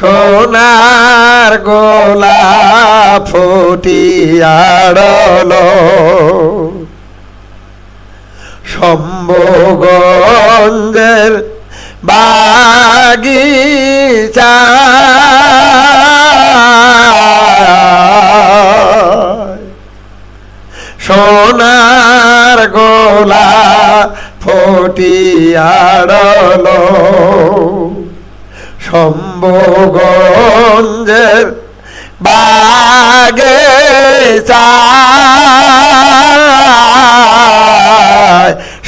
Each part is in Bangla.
সোনার গোলা ফুটিয়াড়ল শম্ভুগঞ্জের বাগিচা সোনার গোলা ফুটিয়াড়ল শম্ভুগঞ্জের বাগিচা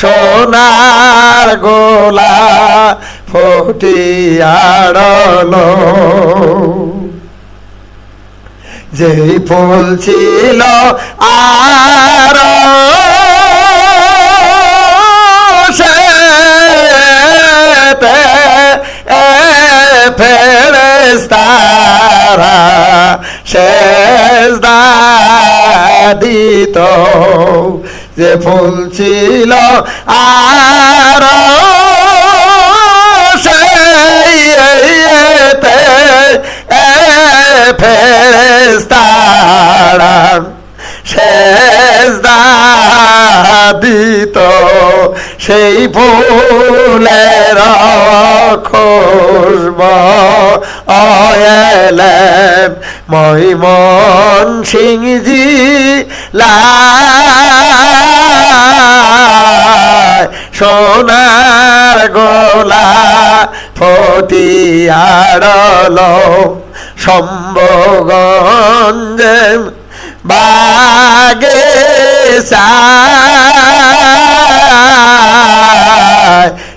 সোনার গোলা ফুটিয়াড়ল যেই ফুল ছিল আর ফেরেশতারা সেজদা দিত যে ফুল ছিল আর সেইতে ফেরেশতারা সেজদা দিত সেই ফুলের খুশবু এলেন ময়মনসিংহ জেলায় সোনার গোলা ফুটিয়াড়ল শম্ভুগঞ্জে বাগিচা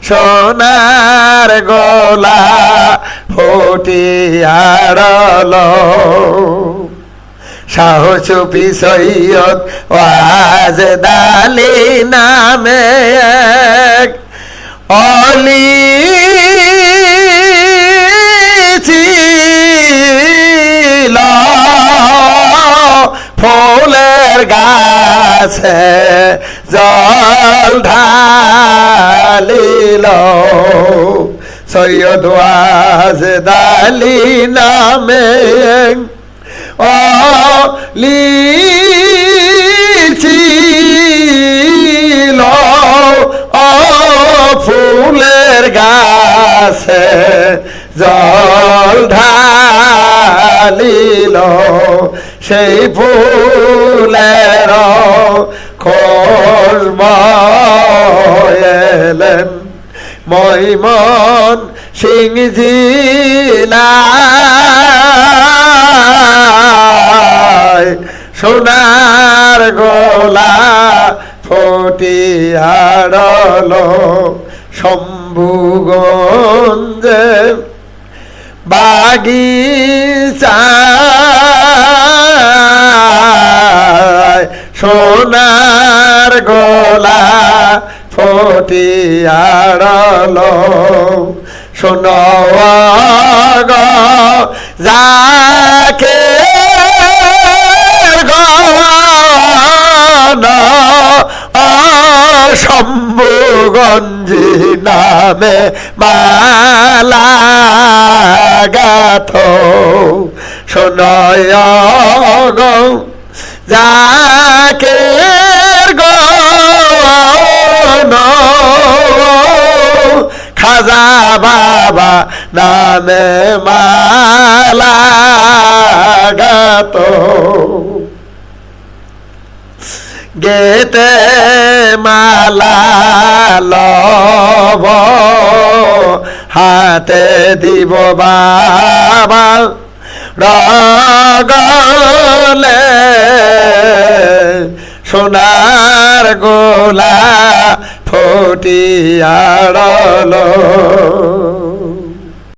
সোনার গোলা ফুটিয়াড়ল শাহ সুফি সৈয়দ ওয়াজেদ আলী নামে এক অলি ছিল ফুলের গাছে জল ঢালিল সৈয়দ ওয়াজেদ আলী নামে অলি ছিল ফুলের গাছে জল ঢালিল সেই ফুলের খুশবু এলেন ময়মনসিংহ জেলায় সোনার গোলা ফুটিয়াড়ল শম্ভুগঞ্জে বাগিচা সোনার গোলা ফুটিয়াড়ল শোনো গো যাকে শম্ভুগঞ্জ নামে মালা গাথ শোনয় গো যাকে খাজা বাবা নামে মালা গাত গেতে মালা লব হাতে দিব বাবা রগলে সোনার গোলা ফুটিয়াড়ল